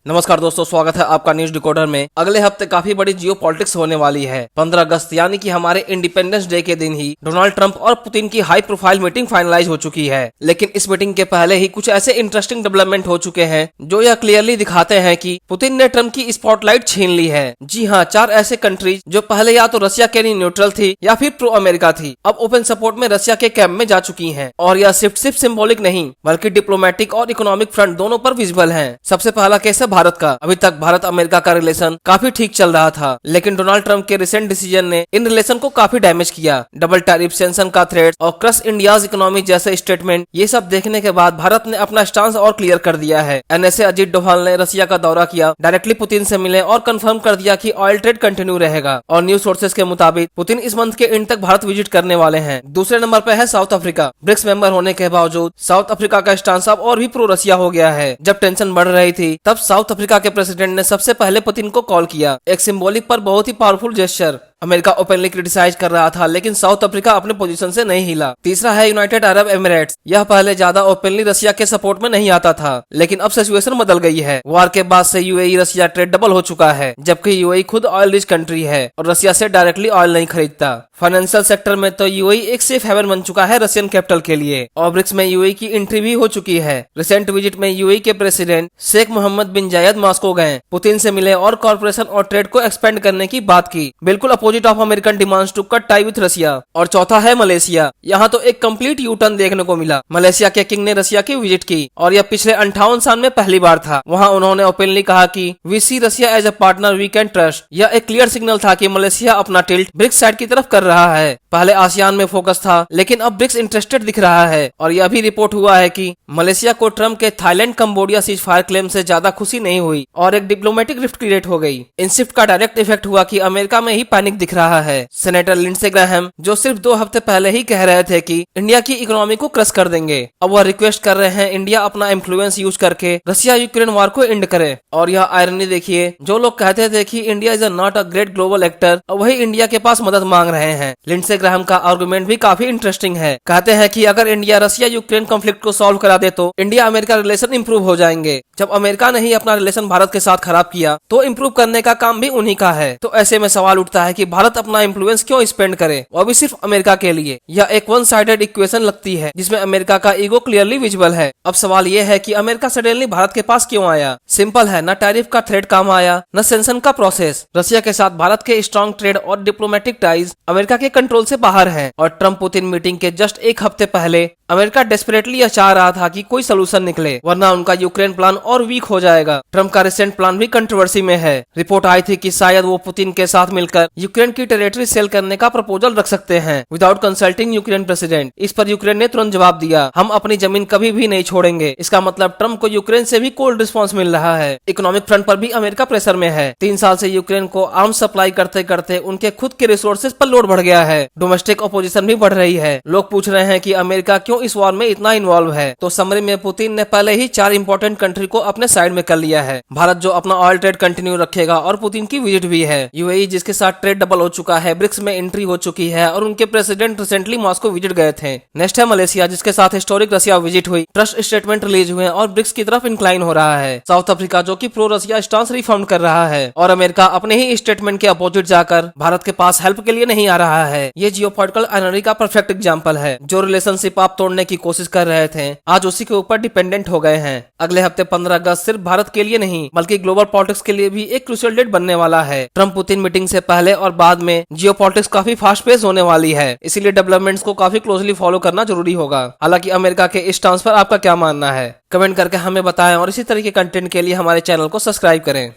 नमस्कार दोस्तों, स्वागत है आपका न्यूज डिकोडर में। अगले हफ्ते काफी बड़ी जियो पॉलिटिक्स होने वाली है। 15 अगस्त यानी कि हमारे इंडिपेंडेंस डे के दिन ही डोनाल्ड ट्रंप और पुतिन की हाई प्रोफाइल मीटिंग फाइनलाइज हो चुकी है। लेकिन इस मीटिंग के पहले ही कुछ ऐसे इंटरेस्टिंग डेवलपमेंट हो चुके हैं जो यह क्लियरली दिखाते हैं कि पुतिन ने ट्रंप की स्पॉटलाइट छीन ली है। जी हाँ, 4 ऐसे कंट्रीज जो पहले या तो रशिया के लिए न्यूट्रल थी या फिर प्रो अमेरिका थी, अब ओपन सपोर्ट में रशिया के कैंप में जा चुकी है। और यह सिर्फ सिंबॉलिक नहीं बल्कि डिप्लोमेटिक और इकोनॉमिक फ्रंट दोनों पर विजिबल है। सबसे पहला केस है भारत का। अभी तक भारत अमेरिका का रिलेशन काफी ठीक चल रहा था, लेकिन डोनाल्ड ट्रंप के रिसेंट डिसीजन ने इन रिलेशन को काफी डैमेज किया। डबल टैरिफ, सेंक्शन का थ्रेट और क्रश इंडियाज इकोनॉमी जैसे स्टेटमेंट, ये सब देखने के बाद भारत ने अपना स्टांस और क्लियर कर दिया है। एनएसए अजीत डोभाल ने रशिया का दौरा किया, डायरेक्टली पुतिन से मिले और कंफर्म कर दिया कि ऑयल ट्रेड कंटिन्यू रहेगा। और न्यूज सोर्सेज के मुताबिक पुतिन इस मंथ के एंड तक भारत विजिट करने वाले हैं। दूसरे नंबर पर है साउथ अफ्रीका। ब्रिक्स मेंबर होने के बावजूद साउथ अफ्रीका का स्टांस अब और भी प्रो रशिया हो गया है। जब टेंशन बढ़ रही थी तब साउथ अफ्रीका के प्रेसिडेंट ने सबसे पहले पुतिन को कॉल किया। एक सिंबॉलिक पर बहुत ही powerful gesture. America openly criticize कर रहा था, लेकिन साउथ अफ्रीका अपने पोजीशन से नहीं हिला। तीसरा है यूनाइटेड अरब एमिरेट्स। यह पहले ज्यादा ओपनली रशिया के सपोर्ट में नहीं आता था, लेकिन अब सिचुएशन बदल गई है। वार के बाद से यूएई रशिया ट्रेड डबल हो चुका है, जबकि यूएई खुद ऑयल रिच कंट्री है और रशिया से डायरेक्टली ऑयल नहीं खरीदता। फाइनेंशियल सेक्टर में तो यूएई एक सेफ हेवन बन चुका है रशियन कैपिटल के लिए। और ब्रिक्स में यूएई की एंट्री भी हो चुकी है। रिसेंट विजिट में यूएई के प्रेसिडेंट शेख मोहम्मद बिन जायद मॉस्को गए, पुतिन से मिले और कॉर्पोरेशन और ट्रेड को एक्सपेंड करने की बात की। बिल्कुल opposite of American demands to cut tie with Russia. और चौथा है मलेशिया। यहाँ तो एक कंप्लीट यू टर्न देखने को मिला। मलेशिया के किंग ने रशिया की विजिट की और यह पिछले 58 साल में पहली बार था। वहाँ उन्होंने ओपनली कहा कि we see Russia as a partner we can trust. यह एक क्लियर सिग्नल था कि मलेशिया अपना टिल्ट ब्रिक्स साइड की तरफ कर रहा है। पहले आसियान में फोकस था, लेकिन अब ब्रिक्स इंटरेस्टेड दिख रहा है। और यह भी रिपोर्ट हुआ है कि मलेशिया को ट्रंप के Thailand Cambodia cease fire claim से ज्यादा खुशी नहीं हुई और एक डिप्लोमेटिक रिफ्ट क्रिएट हो गई। इन शिफ्ट का डायरेक्ट इफेक्ट हुआ कि अमेरिका में ही पैनिक दिख रहा है। सेनेटर लिंडसे ग्राहम, जो सिर्फ 2 हफ्ते पहले ही कह रहे थे कि इंडिया की इकोनॉमी को क्रश कर देंगे, अब वह रिक्वेस्ट कर रहे हैं इंडिया अपना इन्फ्लुएंस यूज करके रशिया यूक्रेन वार को एंड करे। और यह आयरनी देखिए, जो लोग कहते थे कि India is not a great global actor, अब वही इंडिया के पास मदद मांग रहे हैं। लिंडसे ग्राहम का आर्गुमेंट भी काफी इंटरेस्टिंग है। कहते हैं कि अगर इंडिया रशिया यूक्रेन कॉन्फ्लिक्ट को सॉल्व करा दे तो इंडिया अमेरिका रिलेशन इंप्रूव हो जाएंगे। जब अमेरिका ने ही अपना रिलेशन भारत के साथ खराब किया तो इंप्रूव करने का काम भी उन्हीं का है। तो ऐसे में सवाल उठता है कि भारत अपना इन्फ्लुएंस क्यों स्पेंड करे, वो भी सिर्फ अमेरिका के लिए। यह एक वन साइडेड इक्वेशन लगती है जिसमें अमेरिका का ईगो क्लियरली विजिबल है। अब सवाल यह है कि अमेरिका सडनली भारत के पास क्यों आया। सिंपल है, न टैरिफ का थ्रेट काम आया, न सेंक्शन का प्रोसेस। रशिया के साथ भारत के स्ट्रॉन्ग ट्रेड और डिप्लोमेटिक टाइज अमेरिका के कंट्रोल से बाहर है। और ट्रंप पुतिन मीटिंग के जस्ट 1 हफ्ते पहले अमेरिका डेस्परेटली यह चाह रहा था कि कोई सोल्यूशन निकले, वरना उनका यूक्रेन प्लान और वीक हो जाएगा। ट्रंप का रिसेंट प्लान भी कंट्रोवर्सी में है। रिपोर्ट आई थी कि शायद वो पुतिन के साथ मिलकर यूक्रेन की टेरिटरी सेल करने का प्रपोजल रख सकते हैं विदाउट कंसल्टिंग यूक्रेन प्रेसिडेंट। इस पर यूक्रेन ने तुरंत जवाब दिया, हम अपनी जमीन कभी भी नहीं छोड़ेंगे। इसका मतलब ट्रंप को यूक्रेन से भी कोल्ड रिस्पॉन्स मिल रहा है। इकोनॉमिक फ्रंट पर भी अमेरिका प्रेशर में है। 3 साल से यूक्रेन को आर्म्स सप्लाई करते करते उनके खुद के रिसोर्सेज पर लोड बढ़ गया है। डोमेस्टिक अपोजिशन भी बढ़ रही है। लोग पूछ रहे हैं कि अमेरिका क्यों इस वॉर में इतना इन्वॉल्व है। तो समरी में पुतिन ने पहले ही 4 इंपॉर्टेंट कंट्री को अपने साइड में कर लिया है। भारत जो अपना ऑयल ट्रेड कंटिन्यू रखेगा और पुतिन की विजिट भी है। यूएई जिसके साथ ट्रेड डबल हो चुका है, ब्रिक्स में एंट्री हो चुकी है और उनके प्रेसिडेंट रिसेंटली मॉस्को विजिट गए थे। नेक्स्ट है मलेशिया, जिसके साथ हिस्टोरिक रशिया विजिट हुई, ट्रस्ट स्टेटमेंट रिलीज हुए और ब्रिक्स की तरफ इंक्लाइन हो रहा है। साउथ अफ्रीका जो कि प्रो रशिया स्टांस रिफॉर्म कर रहा है। और अमेरिका अपने ही स्टेटमेंट के अपोजिट जाकर भारत के पास हेल्प के लिए नहीं आ रहा है। ये जियोपॉलिटिकल एनर्जी का परफेक्ट एग्जांपल है। जो रिलेशनशिप आप तोड़ने की कोशिश कर रहे थे, आज उसी के ऊपर डिपेंडेंट हो गए हैं। अगले हफ्ते 15 अगस्त सिर्फ भारत के लिए नहीं बल्कि ग्लोबल पॉलिटिक्स के लिए भी एक क्रूशियल डेट बनने वाला है। ट्रंप पुतिन मीटिंग से पहले और बाद में जियोपॉलिटिक्स काफी फास्ट पेस होने वाली है, इसीलिए डेवलपमेंट्स को काफी क्लोजली फॉलो करना जरूरी होगा। हालांकि अमेरिका के इस स्टांस पर आपका क्या मानना है, कमेंट करके हमें बताएं और इसी तरह के कंटेंट के लिए हमारे चैनल को सब्सक्राइब करें।